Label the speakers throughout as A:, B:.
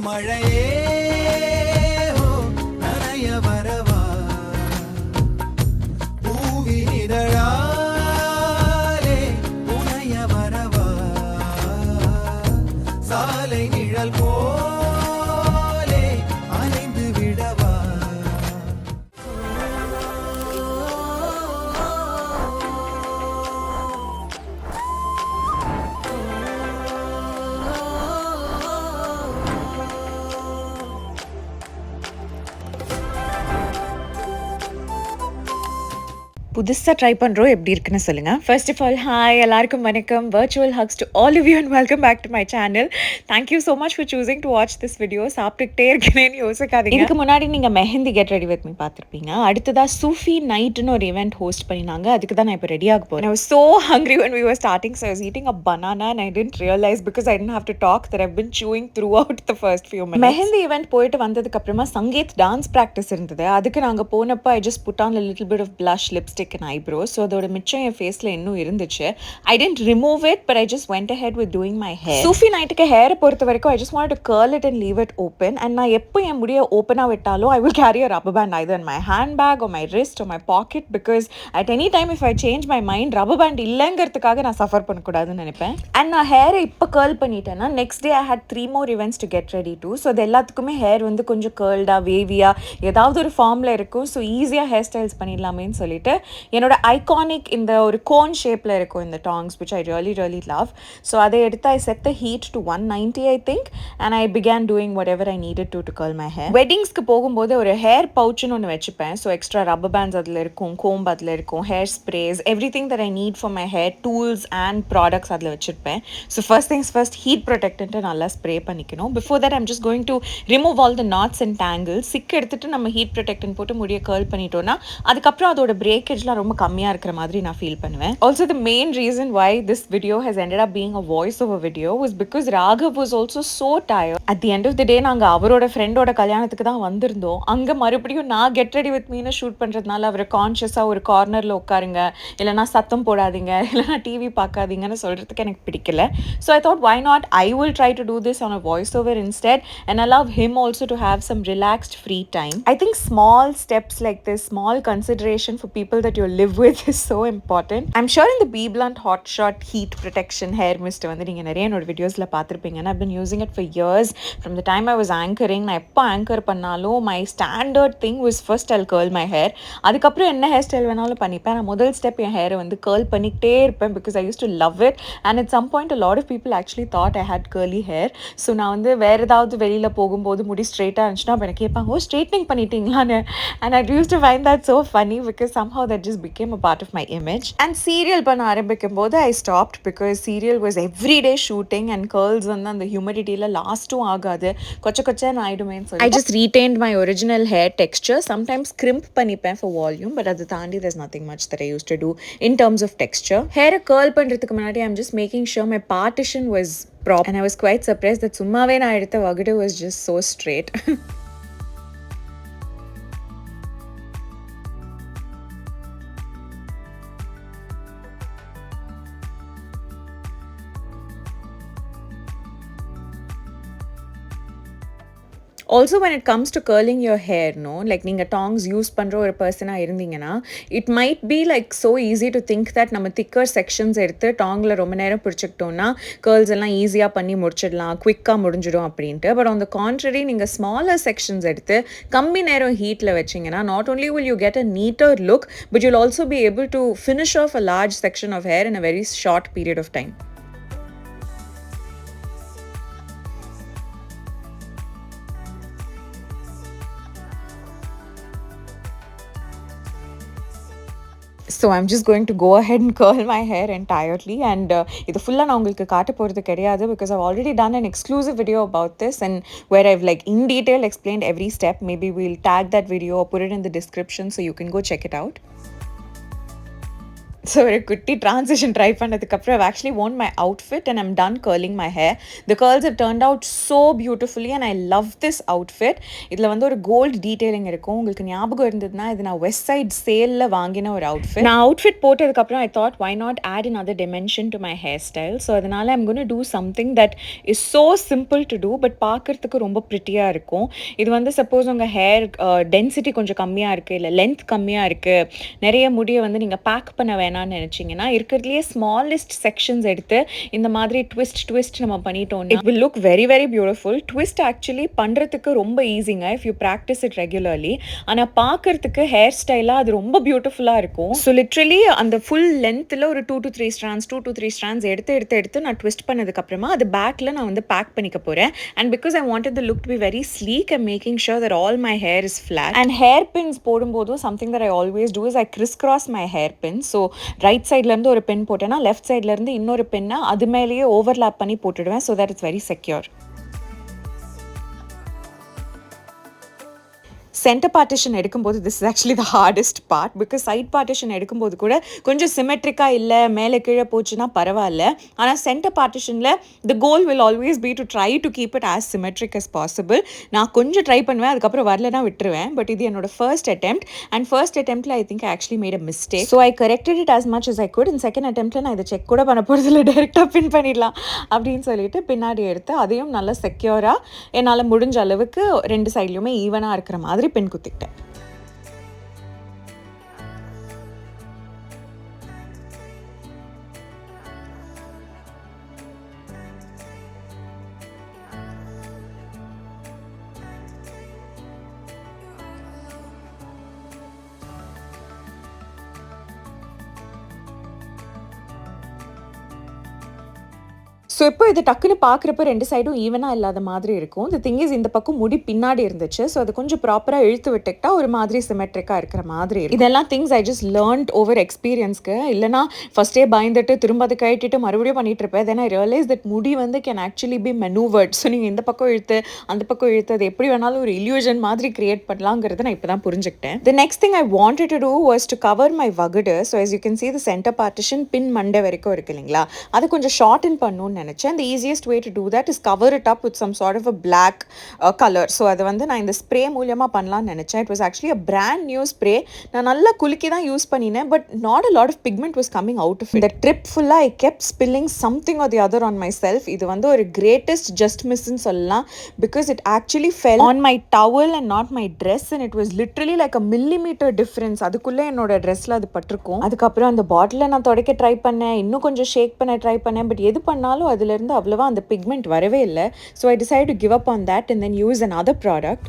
A: மழையே நனைய வரவா பூவினிதழாலே புனைய வரவா சாலை நிழல் போலே அலைந்து விடவா
B: புதுசாக ட்ரை பண்ணுறோம் எப்படி இருக்குன்னு சொல்லுங்கள். ஃபர்ஸ்ட் ஆஃப் ஆல் ஹாய், எல்லாருக்கும் வணக்கம். Virtual hugs to all of you and welcome back to my channel. Thank you so much for choosing to watch this video. சாப்பிட்டுக்கிட்டே இருக்கேன்னு யோசிக்காதீங்க. இதுக்கு முன்னாடி நீங்கள் mehndi get ready with me பார்த்துருப்பீங்க. அடுத்ததாக சூஃபி நைட்டுன்னு ஒரு ஈவெண்ட் ஹோஸ்ட் பண்ணினாங்க. அதுக்கு தான் நான் இப்போ ரெடி ஆக போகிறேன். I was so hungry when we were starting, so I was eating a banana and I didn't realize because I didn't have to talk that I've been chewing throughout the first few minutes. Mehndi event போயிட்டு வந்ததுக்கு அப்புறமா Sangeet dance practice இருந்தது. அதுக்கு நாங்கள் போனப்போ I just put on a little bit of blush, lipstick and eyebrows. So அதோட மிச்சம் என் ஃபேஸில் இன்னும் இருந்துச்சு. I didn't remove it, but I just went ahead with doing my hair. சூஃபி நைட்டுக்கு ஹேரை பொறுத்த வரைக்கும் I just wanted to curl it and leave it open. And நான் எப்போ என் முடியை ஓப்பனாக விட்டாலும் I will carry a rubber band either in my handbag or my wrist or my pocket because at any time if I change my mind rubber band இல்லைங்கிறதுக்காக நான் suffer பண்ணக்கூடாதுன்னு நினைப்பேன். And நான் ஹேரை இப்போ கேர்ள் பண்ணிட்டேன்னா next day I had 3 more events to get ready to. So அது எல்லாத்துக்குமே hair வந்து கொஞ்சம் கேர்ல்டாக வேவியாக ஏதாவது ஒரு ஃபார்மில் இருக்கும். ஸோ ஈஸியாக ஹேர் ஸ்டைல்ஸ் பண்ணிடலாமேன்னு சொல்லிட்டு என்னோட ஐகானிக் இந்த ஒரு கோன் ஷேப்பில் இருக்கும் இந்த tongs which I really love. So அதை எடுத்து I set the heat to 190 I think and I began doing whatever I needed to curl my hair. வெட்டிங்ஸ்க்கு போகும்போது ஒரு ஹேர் பவுச்சுன்னு ஒன்று வச்சுப்பேன். ஸோ எக்ஸ்ட்ரா ரப்பர் பேண்ட்ஸ் அதில் இருக்கும், கோம்பு அதில் இருக்கும், hair sprays, everything that I need for my hair, tools and products அதில் வச்சுருப்பேன். So first things first heat protectant நல்லா ஸ்ப்ரே பண்ணிக்கணும். Before that I'm just going to remove all the knots and tangles. சிக்கு எடுத்துட்டு நம்ம heat protectant போட்டு முடிய girl பண்ணிட்டோம்னா அதுக்கப்புறம் அதோட பிரேக்கேஜ்லாம் ரொம்ப கம்மியாக இருக்கிற மாதிரி நான் ஃபீல் பண்ணுவேன். Also the main reason why this video has ended up being a voice over video was because Raghav was also so tired. At the end of the day நாங்கள் அவரோட ஃப்ரெண்டோட கல்யாணத்துக்கு தான் வந்திருந்தோம். அங்கே மறுபடியும் நான் கெட் ரெடி வித் மீன்னு ஷூட் பண்ணுறதுனால அவரை கான்ஷியஸாக ஒரு கார்னரில் உட்காருங்க, இல்லைனா சத்தம் போடாதீங்க, இல்லைனா டிவி பார்க்காதீங்கன்னு சொல்கிறதுக்கு எனக்கு பிடிக்கல. So I thought why not I will try to do this on a voice over instead and allow him also to have some relaxed free time. I think small steps like this, small consideration for people that you live with is so important. I'm sure in the Bee Blunt Hot Shot Heat Protection Hair Mist வந்து நீங்கள் நிறைய என்னோட வீடியோஸில் பார்த்துருப்பீங்க. I've been using it for years from the time I was anchoring. நான் எப்போ anchor பண்ணாலும் my standard thing was first I'll curl my hair. அதுக்கப்புறம் என்ன ஹேர் ஸ்டைல் வேணாலும் பண்ணிப்பேன். நான் முதல் ஸ்டெப் என் ஹேரை வந்து கேர்ள் பண்ணிக்கிட்டே இருப்பேன் because I used to love it and at some point a lot of people actually thought I had curly hair. So நான் வந்து வேறு ஏதாவது வெளியில் போகும்போது முடி ஸ்ட்ரெயிட்டாக இருந்துச்சுன்னா அப்போ எனக்கு கேட்பாங்க, ஓ straightening பண்ணிட்டீங்களான்னு. and I used to find that so funny because somehow that just became a part of my image. And serial பண்ண ஆரம்பிக்கும் போது I stopped because serial was everyday shooting and curls வந்து அந்த ஹியூமிடிட்டியில் லாஸ்ட்டும் ஆகாது, கொச்சன்னு ஆயிடுமேன்னு சொல்லி I just retained my original hair texture. Sometimes crimp பண்ணிப்பேன் for volume, but அது தாண்டி there's nothing much that I used to do in terms of texture. Hair curl பண்ணுறதுக்கு முன்னாடி I'm just making sure my partition was proper and I was quite surprised that சும்மாவே நான் எடுத்த வகுடு was just so straight. Also when it comes to curling your hair, no, like நீங்கள் tongs use பண்ணுற ஒரு பர்சனாக இருந்தீங்கன்னா it might be like so easy to think that நம்ம thicker sections எடுத்து டாங்கில் ரொம்ப நேரம் பிடிச்சிக்கிட்டோம்னா curls எல்லாம் ஈஸியாக பண்ணி முடிச்சிடலாம், குவிக்காக முடிஞ்சிடும் அப்படின்ட்டு. பட் on the contrary நீங்கள் smaller sections எடுத்து கம்மி நேரம் ஹீட்டில் வச்சிங்கன்னா not only will you get a neater look but you'll also be able to finish off a large section of hair in a very short period of time. So I'm just going to go ahead and curl my hair entirely and இது ஃபுல்லாக நான் உங்களுக்கு காட்ட போகிறது கிடையாது because I've already done an exclusive video about this and where I've like in detail explained every step. Maybe we'll tag that video or put it in the description so you can go check it out. So ஒரு குட்டி transition try பண்ணதுக்கப்புறம் I've actually worn my outfit and I'm done curling my hair. The curls have turned out so beautifully and I love this outfit. இதில் வந்து ஒரு gold detailing இருக்கும். உங்களுக்கு ஞாபகம் இருந்ததுன்னா இது நான் வெஸ்ட் சைட் சேலில் வாங்கின ஒரு அவுட்ஃபிட். நான் அவுட்ஃபிட் போட்டதுக்கப்புறம் I thought why not add another dimension to my hairstyle. So அதனால் I'm going to do something that is so simple to do but பார்க்குறதுக்கு ரொம்ப ப்ரிட்டியாக இருக்கும். இது வந்து சப்போஸ் உங்கள் ஹேர் டென்சிட்டி கொஞ்சம் கம்மியாக இருக்குது, இல்லை லென்த் கம்மியாக இருக்குது, நிறைய முடியை வந்து நீங்கள் பேக் பண்ண வேணாம்னு நினச்சிங்கன்னா இருக்கிறதுலையே ஸ்மாலஸ்ட் செக்ஷன்ஸ் எடுத்து இந்த மாதிரி ட்விஸ்ட் நம்ம பண்ணிட்டோம்னா it will look very very beautiful. Twist actually பண்ணுறதுக்கு ரொம்ப ஈஸிங்க if you practise it regularly. ஆனால் பார்க்கறதுக்கு ஹேர் ஸ்டைலாக அது ரொம்ப பியூட்டிஃபுல்லாக இருக்கும். ஸோ லிட்ரலி அந்த ஃபுல் லென்த்தில் ஒரு 2 to 3 strands எடுத்து நான் ட்விஸ்ட் பண்ணதுக்கப்புறமா அது பேக்கில் நான் வந்து பேக் பண்ணிக்க போகிறேன். And because I wanted the look to be very sleek I'm making sure that all my hair is flat. And hair pins போடும்போதும் something that I always do is I crisscross my hair pin. So right சைட்லேருந்து ஒரு pen போட்டேன்னா left சைட்லேருந்து இன்னொரு பெண்ணை அது மேலேயே overlap பண்ணி போட்டுடுவேன். So that it's very secure. Centre partition எடுக்கும்போது this is actually the hardest part because side partition எடுக்கும்போது கூட கொஞ்சம் சிமெட்ரிக்காக இல்லை மேலே கீழே போச்சுன்னா பரவாயில்ல. ஆனால் சென்டர் பார்ட்டிஷனில் the goal will always be to try to keep it as symmetric as possible. நான் கொஞ்சம் ட்ரை பண்ணுவேன், அதுக்கப்புறம் வரலனா விட்டுருவேன். பட் இது என்னோட ஃபர்ஸ்ட் அட்டெம்ப்ட் அண்ட் ஃபர்ஸ்ட் அட்டெம்ப்டில் I think I actually made a mistake. So I corrected it as much as I could. இந்த செகண்ட் அட்டெம்ப்டில் நான் இதை செக் கூட பண்ண போகிறதில்ல, டைரெக்டாக பின் பண்ணிடலாம் அப்படின்னு சொல்லிட்டு பின்னாடி எடுத்து அதையும் நல்லா செக்யூராக என்னால் முடிஞ்ச அளவுக்கு 2 சைட்லையுமே ஈவனாக இருக்கிற மாதிரி பின் குத்திக்கிட்டேன். ஸோ இப்போ இது டக்குன்னு பார்க்குறப்ப 2 சைடும் ஈவனாக இல்லாத மாதிரி இருக்கும். தி திங் இஸ் இந்த பக்கம் முடி பின்னாடி இருந்துச்சு. ஸோ அது கொஞ்சம் ப்ராப்பராக இழுத்து விட்டுக்கிட்டா ஒரு மாதிரி சிமெட்ரிக்காக இருக்கிற மாதிரி இருக்கும். இதெல்லாம் things I just learnt over எக்ஸ்பீரியன்ஸ்க்கு. இல்லைனா ஃபஸ்ட்டே பயந்துட்டு திரும்ப அதை கழட்டிட்டு மறுபடியும் பண்ணிட்டு இருப்பேன். தென் ஐ ரியலைஸ் தட் முடி வந்து கேன் ஆக்சுவலி பி மெனூவர்ட். ஸோ நீங்கள் இந்த பக்கம் இழுத்து அந்த பக்கம் இழுத்து அது எப்படி வேணாலும் ஒரு இல்யூஷன் மாதிரி கிரியேட் பண்ணலாங்கிறத நான் இப்போ தான் புரிஞ்சுக்கிட்டேன். The next thing I wanted to do was to cover my வகுடு. So as you can see the center partition பின் மண்டை வரைக்கும் இருக்கு இல்லைங்களா, அது கொஞ்சம் ஷார்டன் பண்ணணும்னு நினச்சேன். The easiest way to do that is cover it up with some sort of a black color. So அது வந்து நான் இந்த ஸ்ப்ரே மூலமா பண்ணலாம்னு நினச்சேன். It was actually a brand new spray. நான் நல்லா குலுக்கி தான் யூஸ் பண்ணினேன், but not a lot of pigment was coming out of it. The trip full I kept spilling something or the other on myself. இது வந்து ஒரு greatest just miss ன்னு சொல்லலாம் because it actually fell on my towel and not my dress and it was literally like a millimeter difference. அதுக்குள்ளே என்னோட ட்ரெஸ்ல அது பட்டிருக்கும். அதுக்கப்புறம் அந்த பாட்டிலை நான் துடைக்க ட்ரை பண்ணேன், இன்னும் கொஞ்சம் ஷேக் பண்ண ட்ரை பண்ணேன், பட் எது பண்ணாலும் அதுலேருந்து அவ்வளவா அந்த பிக்மெண்ட் வரவே இல்லை. So I decide to give up on that and then use another product.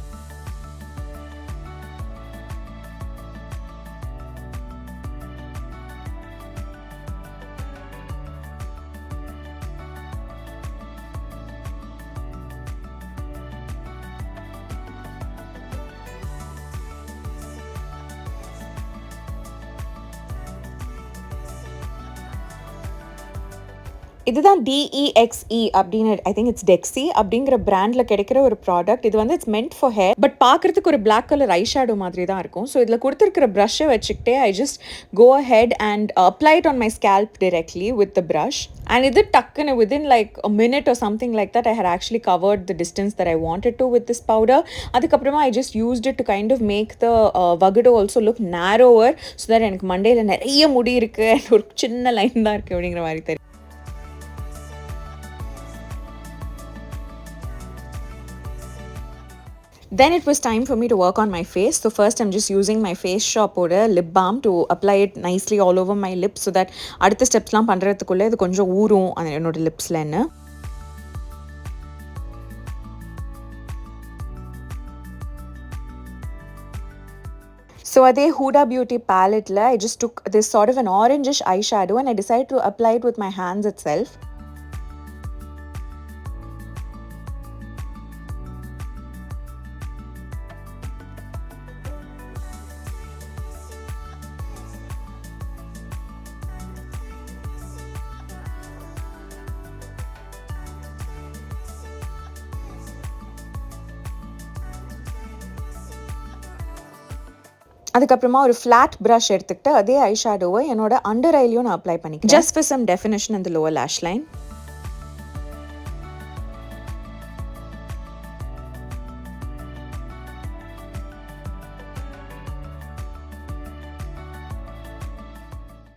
B: இதுதான் DEXE அப்படின்னு ஐ திங்க் இட்ஸ் டெக்ஸி அப்படிங்கிற பிராண்டில் கிடைக்கிற ஒரு ப்ராடக்ட். இது வந்து it's meant for hair, but பார்க்குறதுக்கு ஒரு பிளாக் கலர் ஐ ஷேடோ மாதிரி தான் இருக்கும். ஸோ இதில் கொடுத்துருக்கிற ப்ரஷ்ஷை வச்சுக்கிட்டே I just go ahead and apply it on my scalp directly with the brush. And இது டக்குன்னு within like a minute or something like that I had actually covered the distance that I wanted to with this powder. அதுக்கப்புறமா I just used it to kind of make the வகுடு also look narrower so that எனக்கு மண்டையில் நிறைய முடி இருக்குது and ஒரு சின்ன line தான் இருக்குது அப்படிங்கிற மாதிரி தெரியும். Then it was time for me to work on my face. So first I'm just using my Face Shop oda lip balm to apply it nicely all over my lips so that அடுத்த ஸ்டெப்ஸ்லாம் பண்ணுறதுக்குள்ளே இது கொஞ்சம் ஊறும் என்னோட லிப்ஸ்லன்னு. So அதே Huda Beauty palette I just took this sort of an orangish eyeshadow and I decided to apply it with my hands itself. அதுக்கப்புறமா ஒரு flat brush எடுத்துக்கிட்டு அதே ஐ ஷேடோவை என்னோட அண்டர் ஐலையும் நான் அப்ளை பண்ணிக்கிறேன், ஜஸ்ட் ஃபார் சம் டெஃபினிஷன் இந்த lower lash line.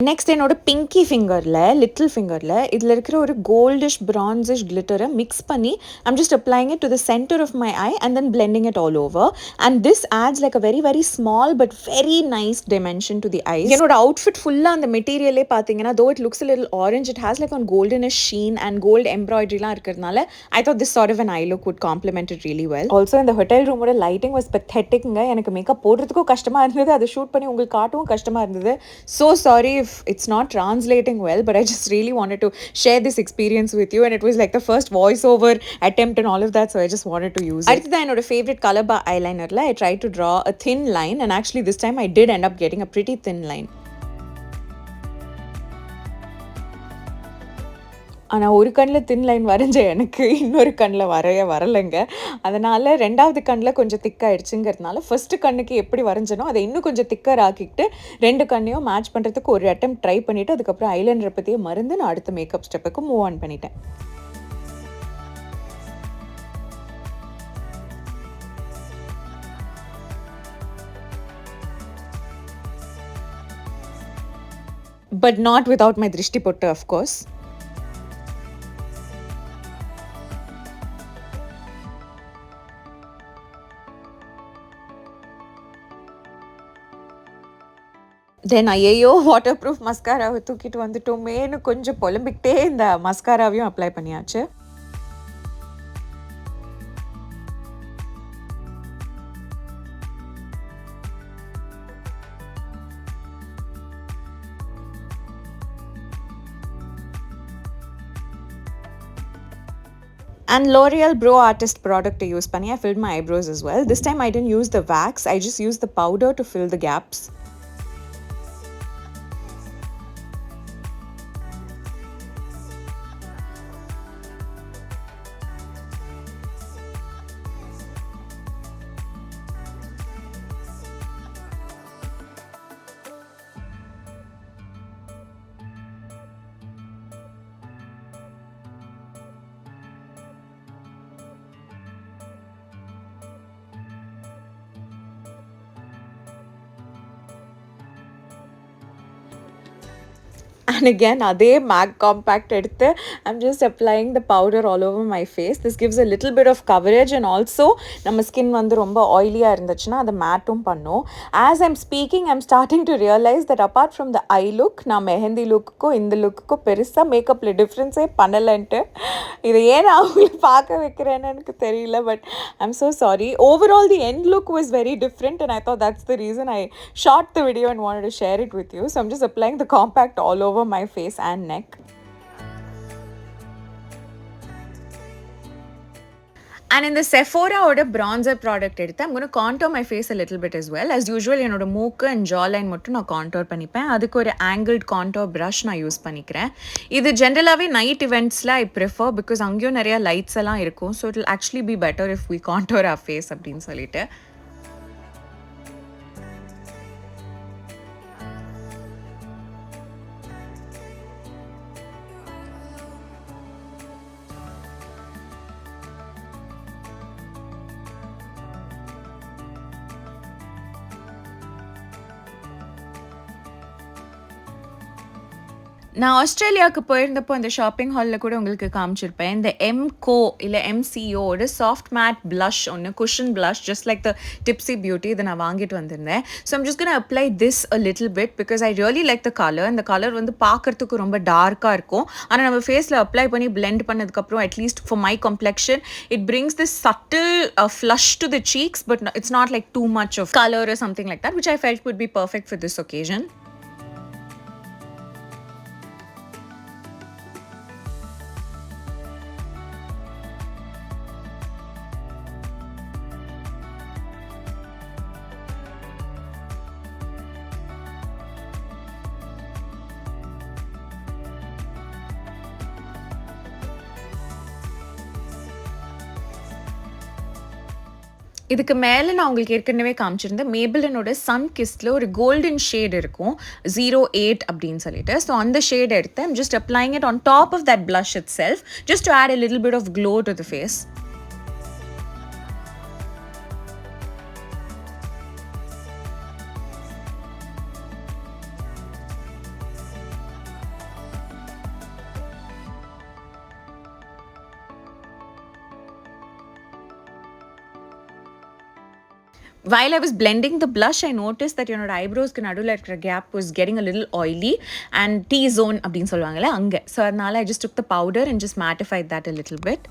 B: Next என்னோட pinky ஃபிங்கரில், லிட்டில் ஃபிங்கரில் இதில் இருக்கிற ஒரு கோல்டிஷ் பிரான்சிஷ் கிளிட்டரை மிக்ஸ் பண்ணி I'm just applying it to the centre of my eye and then blending it all over. And this adds like a very very small but very nice dimension to the eye. என்னோட outfit ஃபுல்லாக அந்த மெட்டீரியலே பார்த்தீங்கன்னா, though it looks little orange, it has like one goldenish sheen and gold எம்ப்ராய்டரிலாம் இருக்கிறதுனால I thought this sort of an eye look would complement it really well. Also இந்த hotel ரூமோட lighting was பெத்தட்டிக்ங்க. எனக்கு மேக்கப் போடுறதுக்கும் கஷ்டமாக இருந்தது, அதை shoot பண்ணி உங்களுக்கு காட்டவும் கஷ்டமாக இருந்தது. So sorry if it's not translating well, but I just really wanted to share this experience with you, and it was like the first voiceover attempt and all of that, so I just wanted to use it. அடுத்தது என்னோட favorite color bar eyelinerல I tried to draw a thin line, and actually this time I did end up getting a pretty thin line. ஆனால் ஒரு கண்ணில் தின் line வரைஞ்ச எனக்கு இன்னொரு கண்ணில் வரலைங்க. அதனால் ரெண்டாவது கண்ணில் கொஞ்சம் திக்காகிடுச்சுங்கிறதுனால ஃபஸ்ட்டு கண்ணுக்கு எப்படி வரைஞ்சனோ அதை இன்னும் கொஞ்சம் திக்கர் ஆக்கிக்கிட்டு ரெண்டு கண்ணையும் மேட்ச் பண்ணுறதுக்கு ஒரு அட்டம் ட்ரை பண்ணிவிட்டு அதுக்கப்புறம் ஐலைனரை பற்றியே மறந்து நான் அடுத்த மேக்கப் ஸ்டெப்புக்கு மூவ் ஆன் பண்ணிட்டேன். But not without my drishti pottu, of course. தென் ஐயோ வாட்டர் ப்ரூஃப் மஸ்காராவை தூக்கிட்டு வந்துட்டோமேனு கொஞ்சம் புலம்பிக்கிட்டே இந்த மஸ்காராவையும் அப்ளை பண்ணியாச்சு. And L'Oreal Bro Artist product to use பண்ணி I filled my eyebrows as well. This time I didn't use the wax, I just used the powder to fill the gaps. And again அதே MAC compact எடுத்து I'm just applying the powder all over my face. This gives a little bit of coverage and also நம்ம skin ரொம்ப ஆயிலியாக இருந்துச்சுன்னா அதை மேட்டும் பண்ணும். As I'm speaking I'm starting to realize that apart from the eye look நான் மெஹந்தி லுக்குக்கும் இந்த லுக்குக்கும் பெருசாக மேக்கப்பில் டிஃப்ரென்ஸே பண்ணலைன்ட்டு இதை ஏன் அவங்களுக்கு பார்க்க வைக்கிறேன்னு எனக்கு தெரியல. But I'm so sorry. Overall the end look was very different and I thought that's the reason I shot the video and wanted to share it with you. So I'm just applying the compact all over my face and neck. And in the Sephora oda bronzer product edutha I'm going to contour my face a little bit as well. As usual enoda mook and jawline mattum na contour panipen. Adukku oru angled contour brush na use panikren. Idu generally night events la I prefer because angiyum nariya lights ella irukum, so it will actually be better if we contour our face appdin solite. நான் ஆஸ்திரேலியாவுக்கு போயிருந்தப்போ இந்த shopping ஹாலில் கூட உங்களுக்கு காமிச்சிருப்பேன். இந்த எம்கோ இல்லை எம்சிஓட சாஃப்ட் மேட் ப்ளஷ் ஒன்று, cushion blush just like the Tipsy Beauty, இதை நான் வாங்கிட்டு வந்திருந்தேன். So I'm just gonna apply this a little bit because I really like the colour. இந்த கலர் பார்க்கறதுக்கு ரொம்ப டார்க்காக இருக்கும், ஆனால் நம்ம ஃபேஸில் அப்ளை பண்ணி பிளெண்ட் பண்ணதுக்கப்புறம் at least for my complexion it brings this subtle flush to the cheeks, but it's not like too much of color or something like that, which I felt would be perfect for this occasion. இதுக்கு மேலே நான் உங்களுக்கு ஏற்கனவே காமிச்சிருந்தேன் மேபிளினோட Sun கிஸ்டில் ஒரு golden shade இருக்கும் 08 அப்படின்னு சொல்லிட்டு. So அந்த ஷேட் எடுத்து I'm just applying it on top of that blush itself just to add a little bit of glow to the face. While I was blending the blush, I noticed that your eyebrows ku nadula irukra gap was getting a little oily and T-zone அப்படினு சொல்வாங்கல அங்க. So அதனால I just took the powder and just mattified that a little bit.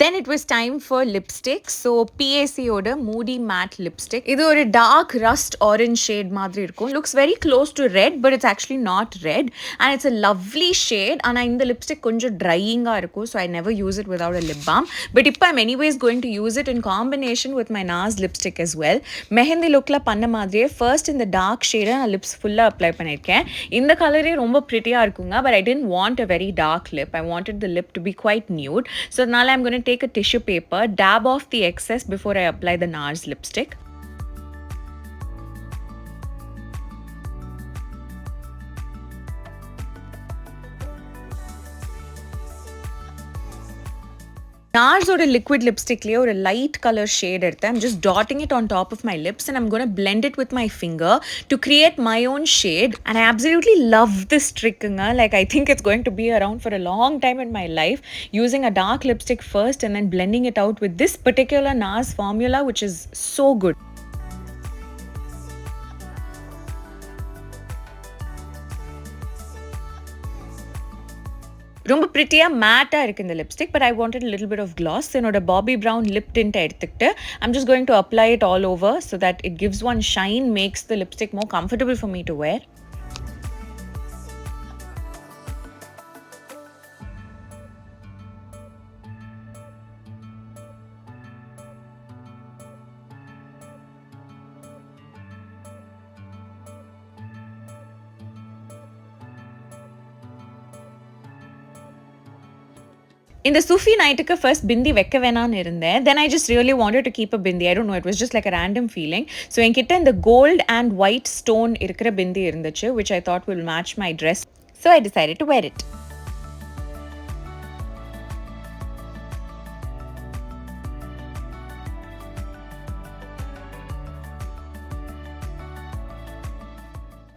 B: Then it was time for lipstick. So PAC oda Moody Matte Lipstick. இது ஒரு dark rust orange shade மாதிரி இருக்கும். Looks very close to red, but it's actually not red. And it's a lovely shade. ஆனா இந்த lipstick கொஞ்சம் drying-ஆ இருக்கும். So I never use it without a lip balm. But இப்போ I'm anyways going to use it in combination with my NARS lipstick as well. Mehndi லுக்கில் பண்ண மாதிரியே first இந்த dark shade நான் lips ஃபுல்லாக அப்ளை பண்ணியிருக்கேன். இந்த கலரே ரொம்ப ப்ரிட்டியாக இருக்குங்க. But I didn't want a very dark lip. I wanted the lip to be quite nude. So அதனால I'm going to take a tissue paper, dab off the excess before I apply the NARS lipstick. NARS oda liquid lipstick liye or a light color shade edutha. I'm just dotting it on top of my lips and I'm going to blend it with my finger to create my own shade. And I absolutely love this trick. Like I think it's going to be around for a long time in my life, using a dark lipstick first and then blending it out with this particular NARS formula, which is so good. ரொம்ப ப்ரிட்டியாக மேட்டாக இருக்குது இந்த lipstick. But I wanted little bit of gloss. என்னோட Bobbi Brown lip tint எடுத்துக்கிட்டு I'm just going to apply it all over so that it gives one shine, makes the lipstick more comfortable for me to wear. In the Sufi night, first bindi vekka venanu irundhen. Then I just really wanted to keep a bindi. I don't know, it was just like a random feeling. So enkitta the gold and white stone irukra bindi irunduchu, which I thought will match my dress. So I decided to wear it.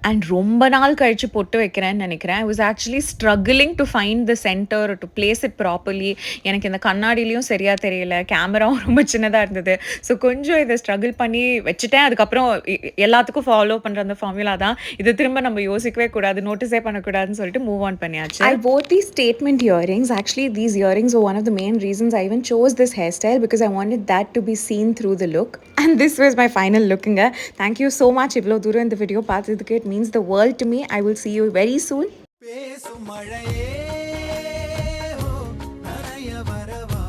B: And ரொம்ப நாள் கழிச்சு பொட்டு வைக்கிறேன்னு நினைக்கிறேன். I was actually struggling to find the centre to place it properly. எனக்கு இந்த கண்ணாடிலையும் சரியாக தெரியல, கேமராவும் ரொம்ப சின்னதாக இருந்தது. ஸோ கொஞ்சம் இதை ஸ்ட்ரகிள் பண்ணி வச்சுட்டேன். அதுக்கப்புறம் எல்லாத்துக்கும் ஃபாலோ பண்ணுற அந்த ஃபார்முலா தான், இது திரும்ப நம்ம யோசிக்கவே கூடாது, நோட்டீஸே பண்ணக்கூடாதுன்னு சொல்லிட்டு மூவ் ஆன் பண்ணியாச்சு. ஐ bought these statement earrings. Actually these earrings were one of the main reasons I even chose this hairstyle, because I wanted that to be seen through the look. And this was my final looking. Thank you so much இவ்வளோ தூரம் இந்த video பார்த்ததுக்கு. It means the world to me. I will see you very soon.
A: பேசும் மழையே ஓ நனைய வரவா,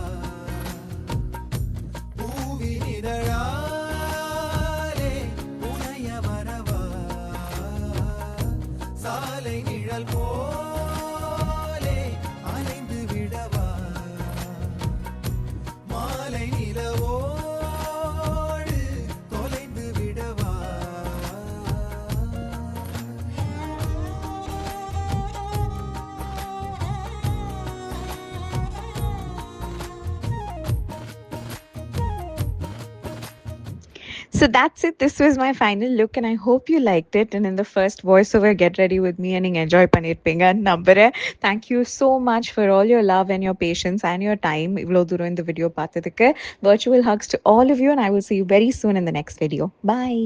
A: பூவின் இதழாலே புனைய வரவா, சாலை நிழல் போலே அலைந்து விடவா, மாலை நிலவோடு தொலைந்து விடவா.
B: So that's it. This was my final look and I hope you liked it. And in the first voiceover, get ready with me and enjoy panirpinga numbere. Thank you so much for all your love and your patience and your time. Ivlo duro in the video pathadukku. Virtual hugs to all of you and I will see you very soon in the next video. Bye.